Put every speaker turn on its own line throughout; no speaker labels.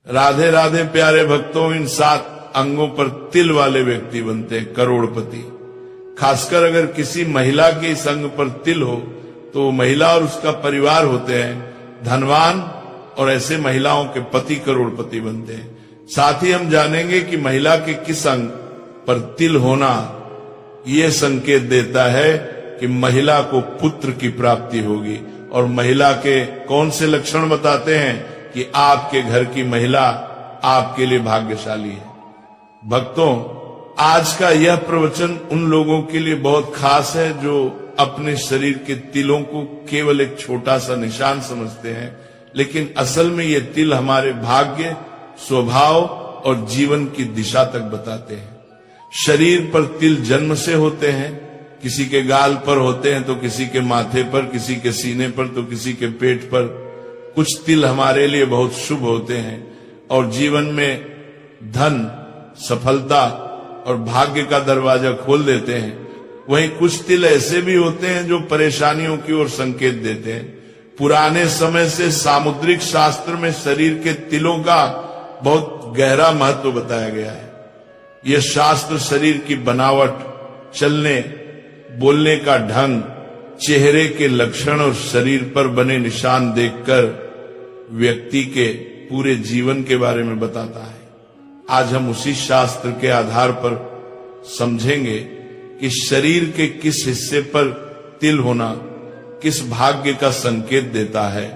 राधे राधे प्यारे भक्तों, इन 7 अंगों पर तिल वाले व्यक्ति बनते हैं करोड़पति। खासकर अगर किसी महिला के इस अंग पर तिल हो तो वो महिला और उसका परिवार होते हैं धनवान, और ऐसे महिलाओं के पति करोड़पति बनते हैं। साथ ही हम जानेंगे कि महिला के किस अंग पर तिल होना ये संकेत देता है कि महिला को पुत्र की प्राप्ति होगी, और महिला के कौन से लक्षण बताते हैं कि आपके घर की महिला आपके लिए भाग्यशाली है। भक्तों, आज का यह प्रवचन उन लोगों के लिए बहुत खास है जो अपने शरीर के तिलों को केवल एक छोटा सा निशान समझते हैं, लेकिन असल में ये तिल हमारे भाग्य, स्वभाव और जीवन की दिशा तक बताते हैं। शरीर पर तिल जन्म से होते हैं, किसी के गाल पर होते हैं तो किसी के माथे पर, किसी के सीने पर तो किसी के पेट पर। कुछ तिल हमारे लिए बहुत शुभ होते हैं और जीवन में धन, सफलता और भाग्य का दरवाजा खोल देते हैं। वहीं कुछ तिल ऐसे भी होते हैं जो परेशानियों की ओर संकेत देते हैं। पुराने समय से सामुद्रिक शास्त्र में शरीर के तिलों का बहुत गहरा महत्व बताया गया है। यह शास्त्र शरीर की बनावट, चलने बोलने का ढंग, चेहरे के लक्षण और शरीर पर बने निशान देखकर व्यक्ति के पूरे जीवन के बारे में बताता है। आज हम उसी शास्त्र के आधार पर समझेंगे कि शरीर के किस हिस्से पर तिल होना किस भाग्य का संकेत देता है।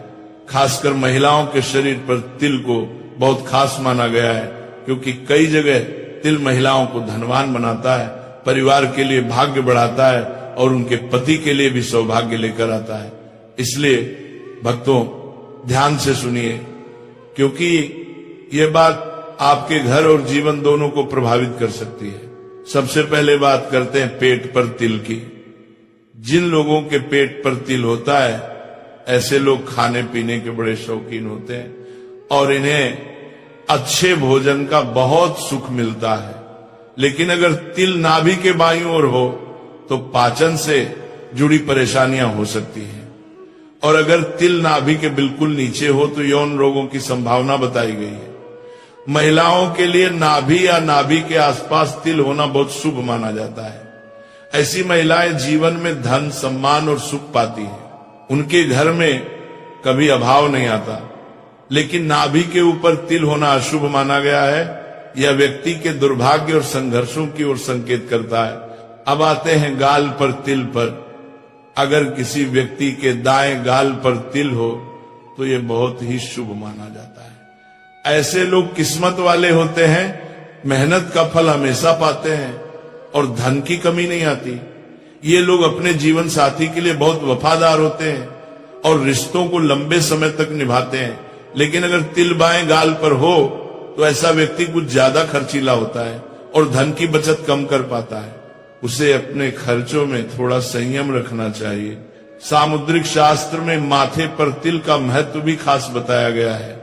खासकर महिलाओं के शरीर पर तिल को बहुत खास माना गया है, क्योंकि कई जगह तिल महिलाओं को धनवान बनाता है, परिवार के लिए भाग्य बढ़ाता है और उनके पति के लिए भी सौभाग्य लेकर आता है। इसलिए भक्तों ध्यान से सुनिए, क्योंकि ये बात आपके घर और जीवन दोनों को प्रभावित कर सकती है। सबसे पहले बात करते हैं पेट पर तिल की। जिन लोगों के पेट पर तिल होता है ऐसे लोग खाने पीने के बड़े शौकीन होते हैं और इन्हें अच्छे भोजन का बहुत सुख मिलता है। लेकिन अगर तिल नाभि के बाईं ओर हो तो पाचन से जुड़ी परेशानियां हो सकती हैं, और अगर तिल नाभि के बिल्कुल नीचे हो तो यौन रोगों की संभावना बताई गई है। महिलाओं के लिए नाभि या नाभि के आसपास तिल होना बहुत शुभ माना जाता है। ऐसी महिलाएं जीवन में धन, सम्मान और सुख पाती हैं। उनके घर में कभी अभाव नहीं आता। लेकिन नाभि के ऊपर तिल होना अशुभ माना गया है। यह व्यक्ति के दुर्भाग्य और संघर्षों की ओर संकेत करता है। अब आते हैं गाल पर तिल पर। अगर किसी व्यक्ति के दाएं गाल पर तिल हो तो यह बहुत ही शुभ माना जाता है। ऐसे लोग किस्मत वाले होते हैं, मेहनत का फल हमेशा पाते हैं और धन की कमी नहीं आती। ये लोग अपने जीवन साथी के लिए बहुत वफादार होते हैं और रिश्तों को लंबे समय तक निभाते हैं। लेकिन अगर तिल बाएं गाल पर हो तो ऐसा व्यक्ति कुछ ज्यादा खर्चीला होता है और धन की बचत कम कर पाता है। उसे अपने खर्चों में थोड़ा संयम रखना चाहिए। सामुद्रिक शास्त्र में माथे पर तिल का महत्व भी खास बताया गया है।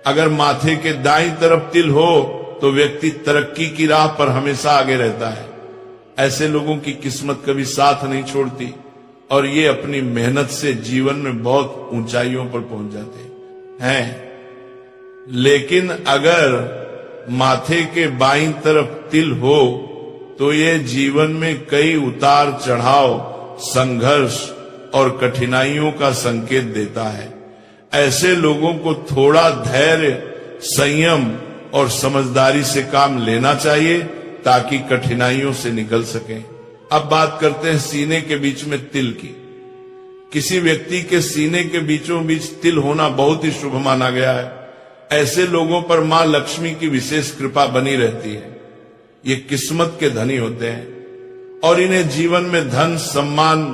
अगर माथे के दाईं तरफ तिल हो तो व्यक्ति तरक्की की राह पर हमेशा आगे रहता है। ऐसे लोगों की किस्मत कभी साथ नहीं छोड़ती और ये अपनी मेहनत से जीवन में बहुत ऊंचाइयों पर पहुंच जाते हैं। लेकिन अगर माथे के बाईं तरफ तिल हो तो ये जीवन में कई उतार चढ़ाव, संघर्ष और कठिनाइयों का संकेत देता है। ऐसे लोगों को थोड़ा धैर्य, संयम और समझदारी से काम लेना चाहिए ताकि कठिनाइयों से निकल सकें। अब बात करते हैं सीने के बीच में तिल की। किसी व्यक्ति के सीने के बीचों बीच तिल होना बहुत ही शुभ माना गया है। ऐसे लोगों पर मां लक्ष्मी की विशेष कृपा बनी रहती है। ये किस्मत के धनी होते हैं और इन्हें जीवन में धन, सम्मान,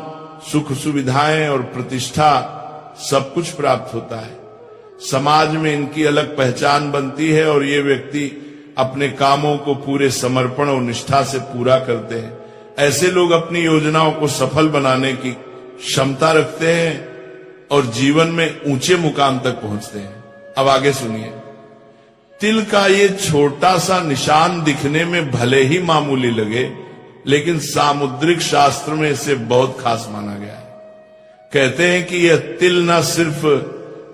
सुख सुविधाएं और प्रतिष्ठा सब कुछ प्राप्त होता है। समाज में इनकी अलग पहचान बनती है और ये व्यक्ति अपने कामों को पूरे समर्पण और निष्ठा से पूरा करते हैं। ऐसे लोग अपनी योजनाओं को सफल बनाने की क्षमता रखते हैं और जीवन में ऊंचे मुकाम तक पहुंचते हैं। अब आगे सुनिए। तिल का ये छोटा सा निशान दिखने में भले ही मामूली लगे, लेकिन सामुद्रिक शास्त्र में इसे बहुत खास माना गया है। कहते हैं कि यह तिल न सिर्फ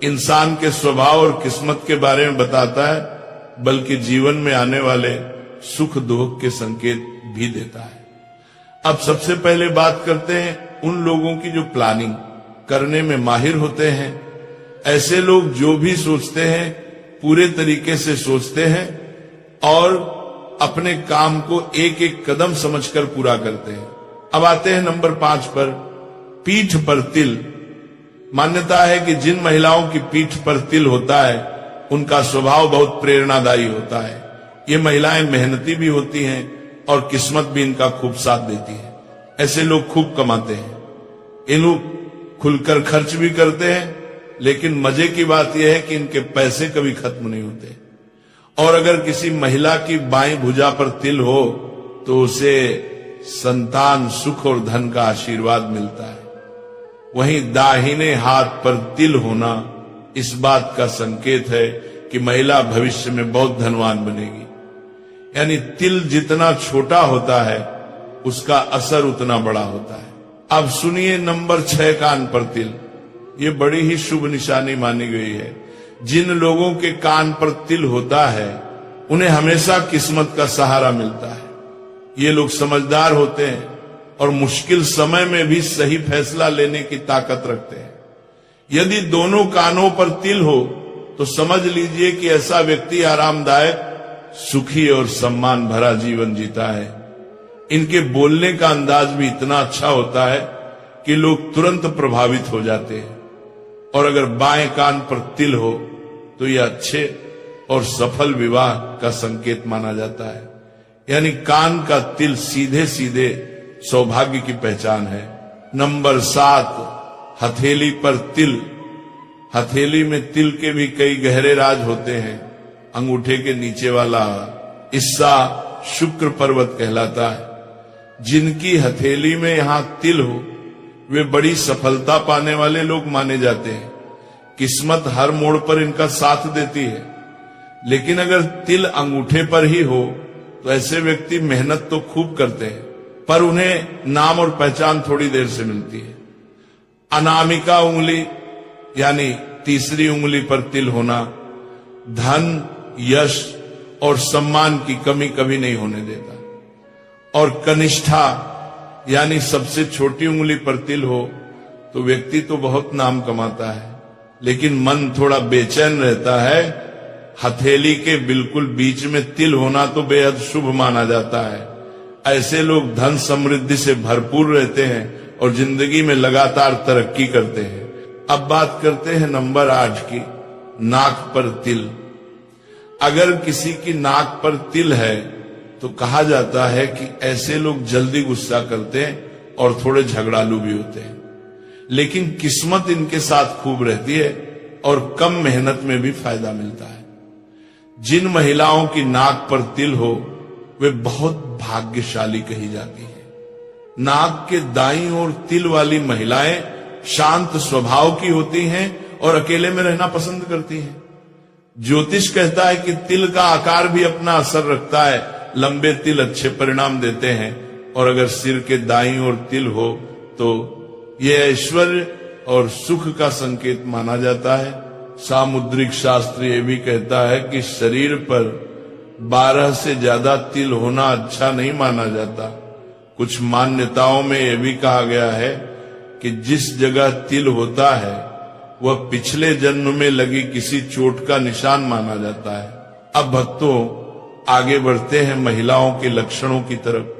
इंसान के स्वभाव और किस्मत के बारे में बताता है, बल्कि जीवन में आने वाले सुख दुख के संकेत भी देता है। अब सबसे पहले बात करते हैं उन लोगों की जो प्लानिंग करने में माहिर होते हैं। ऐसे लोग जो भी सोचते हैं पूरे तरीके से सोचते हैं और अपने काम को एक एक कदम समझकर पूरा करते हैं। अब आते हैं नंबर 5 पर, पीठ पर तिल। मान्यता है कि जिन महिलाओं की पीठ पर तिल होता है उनका स्वभाव बहुत प्रेरणादायी होता है। ये महिलाएं मेहनती भी होती हैं और किस्मत भी इनका खूब साथ देती है। ऐसे लोग खूब कमाते हैं, ये लोग खुलकर खर्च भी करते हैं, लेकिन मजे की बात यह है कि इनके पैसे कभी खत्म नहीं होते। और अगर किसी महिला की बाईं भुजा पर तिल हो तो उसे संतान, सुख और धन का आशीर्वाद मिलता है। वहीं दाहिने हाथ पर तिल होना इस बात का संकेत है कि महिला भविष्य में बहुत धनवान बनेगी। यानी तिल जितना छोटा होता है उसका असर उतना बड़ा होता है। अब सुनिए नंबर 6, कान पर तिल। ये बड़ी ही शुभ निशानी मानी गई है। जिन लोगों के कान पर तिल होता है उन्हें हमेशा किस्मत का सहारा मिलता है। ये लोग समझदार होते हैं और मुश्किल समय में भी सही फैसला लेने की ताकत रखते हैं। यदि दोनों कानों पर तिल हो तो समझ लीजिए कि ऐसा व्यक्ति आरामदायक, सुखी और सम्मान भरा जीवन जीता है। इनके बोलने का अंदाज भी इतना अच्छा होता है कि लोग तुरंत प्रभावित हो जाते हैं। और अगर बाएं कान पर तिल हो तो यह अच्छे और सफल विवाह का संकेत माना जाता है। यानी कान का तिल सीधे सीधे सौभाग्य की पहचान है। नंबर 7, हथेली पर तिल। हथेली में तिल के भी कई गहरे राज होते हैं। अंगूठे के नीचे वाला हिस्सा शुक्र पर्वत कहलाता है। जिनकी हथेली में यहां तिल हो वे बड़ी सफलता पाने वाले लोग माने जाते हैं। किस्मत हर मोड़ पर इनका साथ देती है। लेकिन अगर तिल अंगूठे पर ही हो तो ऐसे व्यक्ति मेहनत तो खूब करते हैं पर उन्हें नाम और पहचान थोड़ी देर से मिलती है। अनामिका उंगली यानी तीसरी उंगली पर तिल होना धन, यश और सम्मान की कमी कभी नहीं होने देता। और कनिष्ठा यानी सबसे छोटी उंगली पर तिल हो तो व्यक्ति तो बहुत नाम कमाता है, लेकिन मन थोड़ा बेचैन रहता है। हथेली के बिल्कुल बीच में तिल होना तो बेहद शुभ माना जाता है। ऐसे लोग धन समृद्धि से भरपूर रहते हैं और जिंदगी में लगातार तरक्की करते हैं। अब बात करते हैं नंबर 8 की, नाक पर तिल। अगर किसी की नाक पर तिल है तो कहा जाता है कि ऐसे लोग जल्दी गुस्सा करते हैं और थोड़े झगड़ालू भी होते हैं, लेकिन किस्मत इनके साथ खूब रहती है और कम मेहनत में भी फायदा मिलता है। जिन महिलाओं की नाक पर तिल हो वे बहुत भाग्यशाली कही जाती हैं। नाक के दाईं ओर तिल वाली महिलाएं शांत स्वभाव की होती हैं और अकेले में रहना पसंद करती हैं। ज्योतिष कहता है कि तिल का आकार भी अपना असर रखता है। लंबे तिल अच्छे परिणाम देते हैं और अगर सिर के दाईं ओर तिल हो तो यह ऐश्वर्य और सुख का संकेत माना जाता है। सामुद्रिक शास्त्र यह भी कहता है कि शरीर पर 12 से ज्यादा तिल होना अच्छा नहीं माना जाता। कुछ मान्यताओं में यह भी कहा गया है कि जिस जगह तिल होता है वह पिछले जन्म में लगी किसी चोट का निशान माना जाता है। अब भक्तों आगे बढ़ते हैं महिलाओं के लक्षणों की तरफ।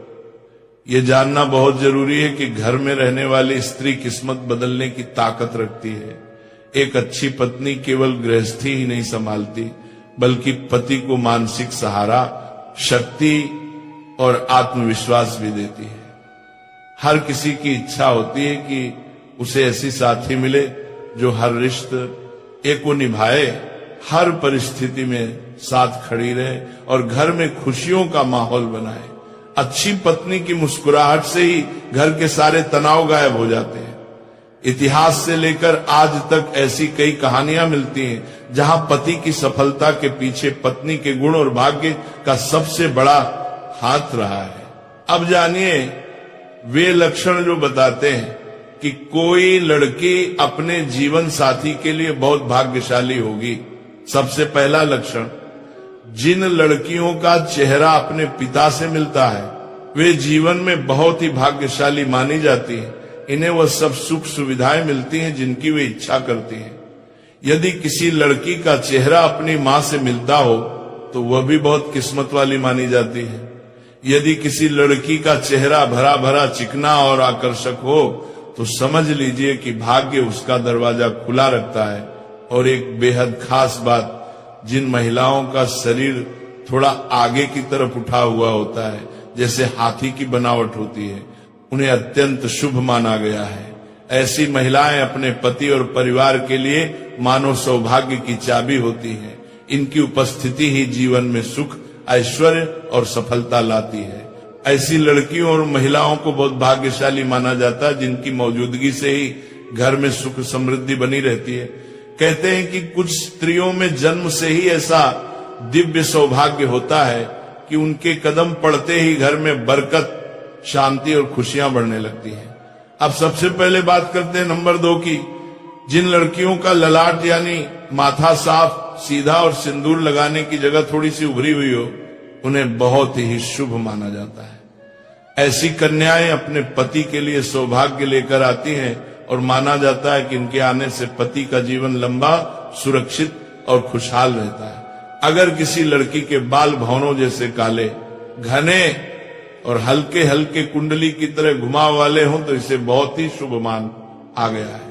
ये जानना बहुत जरूरी है कि घर में रहने वाली स्त्री किस्मत बदलने की ताकत रखती है। एक अच्छी पत्नी केवल गृहस्थी ही नहीं संभालती बल्कि पति को मानसिक सहारा, शक्ति और आत्मविश्वास भी देती है। हर किसी की इच्छा होती है कि उसे ऐसी साथी मिले जो हर रिश्ते को निभाए, हर परिस्थिति में साथ खड़ी रहे और घर में खुशियों का माहौल बनाए। अच्छी पत्नी की मुस्कुराहट से ही घर के सारे तनाव गायब हो जाते हैं। इतिहास से लेकर आज तक ऐसी कई कहानियां मिलती हैं जहां पति की सफलता के पीछे पत्नी के गुण और भाग्य का सबसे बड़ा हाथ रहा है। अब जानिए वे लक्षण जो बताते हैं कि कोई लड़की अपने जीवन साथी के लिए बहुत भाग्यशाली होगी। सबसे पहला लक्षण, जिन लड़कियों का चेहरा अपने पिता से मिलता है वे जीवन में बहुत ही भाग्यशाली मानी जाती हैं। इन्हें वह सब सुख सुविधाएं मिलती हैं जिनकी वे इच्छा करती हैं। यदि किसी लड़की का चेहरा अपनी मां से मिलता हो तो वह भी बहुत किस्मत वाली मानी जाती है। यदि किसी लड़की का चेहरा भरा भरा चिकना और आकर्षक हो तो समझ लीजिए कि भाग्य उसका दरवाजा खुला रखता है। और एक बेहद खास बात, जिन महिलाओं का शरीर थोड़ा आगे की तरफ उठा हुआ होता है, जैसे हाथी की बनावट होती है, उन्हें अत्यंत शुभ माना गया है। ऐसी महिलाएं अपने पति और परिवार के लिए मानव सौभाग्य की चाबी होती हैं। इनकी उपस्थिति ही जीवन में सुख, ऐश्वर्य और सफलता लाती है। ऐसी लड़कियों और महिलाओं को बहुत भाग्यशाली माना जाता है जिनकी मौजूदगी से ही घर में सुख समृद्धि बनी रहती है। कहते हैं कि कुछ स्त्रियों में जन्म से ही ऐसा दिव्य सौभाग्य होता है कि उनके कदम पड़ते ही घर में बरकत, शांति और खुशियां बढ़ने लगती हैं। अब सबसे पहले बात करते हैं नंबर 2 की। जिन लड़कियों का ललाट यानी माथा साफ, सीधा और सिंदूर लगाने की जगह थोड़ी सी उभरी हुई हो, उन्हें बहुत ही शुभ माना जाता है। ऐसी कन्याएं अपने पति के लिए सौभाग्य लेकर आती हैं और माना जाता है कि इनके आने से पति का जीवन लंबा, सुरक्षित और खुशहाल रहता है। अगर किसी लड़की के बाल भौरों जैसे काले, घने और हल्के हल्के कुंडली की तरह घुमाव वाले हों तो इसे बहुत ही शुभ मान आ गया है।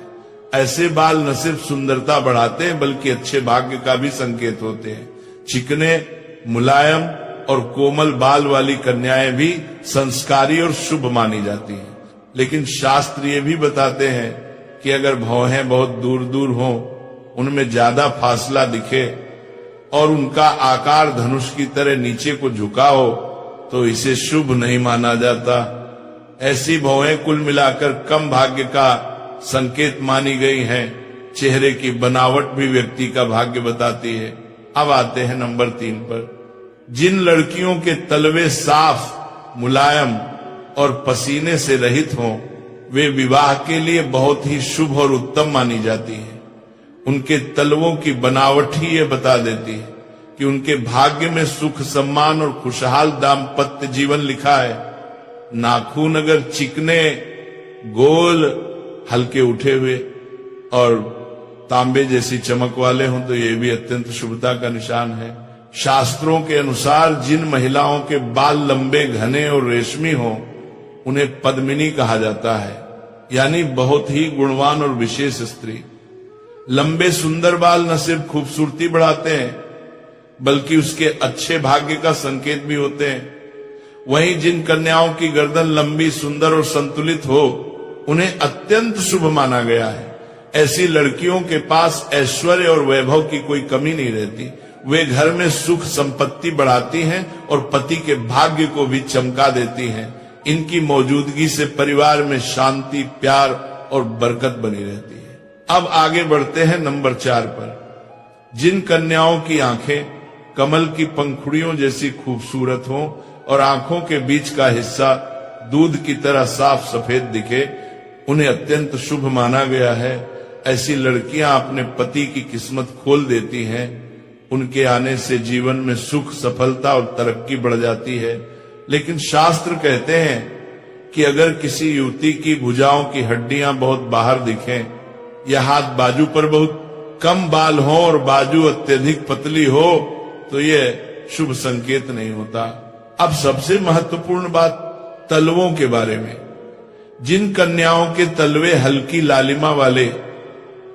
ऐसे बाल न सिर्फ सुंदरता बढ़ाते हैं बल्कि अच्छे भाग्य का भी संकेत होते हैं। चिकने, मुलायम और कोमल बाल वाली कन्याएं भी संस्कारी और शुभ मानी जाती हैं। लेकिन शास्त्र ये भी बताते हैं कि अगर भौहें बहुत दूर दूर हों, उनमें ज्यादा फासला दिखे और उनका आकार धनुष की तरह नीचे को झुका हो तो इसे शुभ नहीं माना जाता। ऐसी भौहें कुल मिलाकर कम भाग्य का संकेत मानी गई हैं। चेहरे की बनावट भी व्यक्ति का भाग्य बताती है। अब आते हैं नंबर 3 पर। जिन लड़कियों के तलवे साफ, मुलायम और पसीने से रहित हों, वे विवाह के लिए बहुत ही शुभ और उत्तम मानी जाती हैं। उनके तलवों की बनावट ही ये बता देती है कि उनके भाग्य में सुख, सम्मान और खुशहाल दाम्पत्य जीवन लिखा है। नाखून अगर चिकने, गोल, हल्के उठे हुए और तांबे जैसी चमक वाले हों तो ये भी अत्यंत शुभता का निशान है। शास्त्रों के अनुसार जिन महिलाओं के बाल लंबे, घने और रेशमी हों उन्हें पद्मिनी कहा जाता है, यानी बहुत ही गुणवान और विशेष स्त्री। लंबे सुंदर बाल न सिर्फ खूबसूरती बढ़ाते हैं बल्कि उसके अच्छे भाग्य का संकेत भी होते हैं। वहीं जिन कन्याओं की गर्दन लंबी, सुंदर और संतुलित हो उन्हें अत्यंत शुभ माना गया है। ऐसी लड़कियों के पास ऐश्वर्य और वैभव की कोई कमी नहीं रहती। वे घर में सुख संपत्ति बढ़ाती हैं और पति के भाग्य को भी चमका देती हैं। इनकी मौजूदगी से परिवार में शांति, प्यार और बरकत बनी रहती है। अब आगे बढ़ते हैं नंबर 4 पर। जिन कन्याओं की आंखें कमल की पंखुड़ियों जैसी खूबसूरत हों और आंखों के बीच का हिस्सा दूध की तरह साफ सफेद दिखे, उन्हें अत्यंत शुभ माना गया है। ऐसी लड़कियां अपने पति की किस्मत खोल देती हैं। उनके आने से जीवन में सुख, सफलता और तरक्की बढ़ जाती है। लेकिन शास्त्र कहते हैं कि अगर किसी युवती की भुजाओं की हड्डियां बहुत बाहर दिखें या हाथ बाजू पर बहुत कम बाल हो और बाजू अत्यधिक पतली हो तो यह शुभ संकेत नहीं होता। अब सबसे महत्वपूर्ण बात तलवों के बारे में। जिन कन्याओं के तलवे हल्की लालिमा वाले,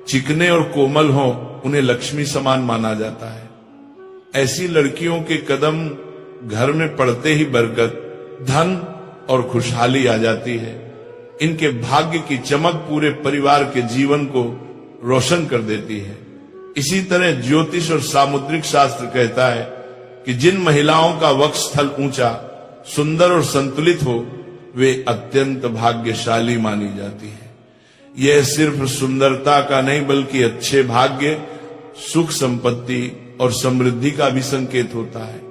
चिकने और कोमल हों उन्हें लक्ष्मी समान माना जाता है। ऐसी लड़कियों के कदम घर में पड़ते ही बरकत, धन और खुशहाली आ जाती है। इनके भाग्य की चमक पूरे परिवार के जीवन को रोशन कर देती है। इसी तरह ज्योतिष और सामुद्रिक शास्त्र कहता है कि जिन महिलाओं का वक्षस्थल ऊंचा, सुंदर और संतुलित हो वे अत्यंत भाग्यशाली मानी जाती है। यह सिर्फ सुंदरता का नहीं बल्कि अच्छे भाग्य, सुख, संपत्ति और समृद्धि का भी संकेत होता है।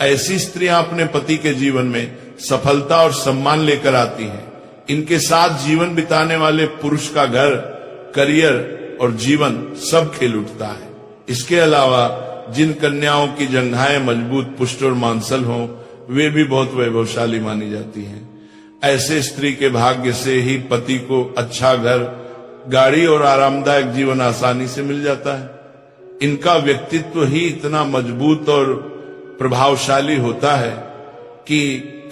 ऐसी स्त्रियां अपने पति के जीवन में सफलता और सम्मान लेकर आती हैं। इनके साथ जीवन बिताने वाले पुरुष का घर, करियर और जीवन सब खिल उठता है। इसके अलावा जिन कन्याओं की जंघाएं मजबूत, पुष्ट और मांसल हों, वे भी बहुत वैभवशाली मानी जाती हैं। ऐसे स्त्री के भाग्य से ही पति को अच्छा घर, गाड़ी और आरामदायक जीवन आसानी से मिल जाता है। इनका व्यक्तित्व ही इतना मजबूत और प्रभावशाली होता है कि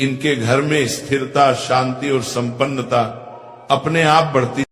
इनके घर में स्थिरता, शांति और संपन्नता अपने आप बढ़ती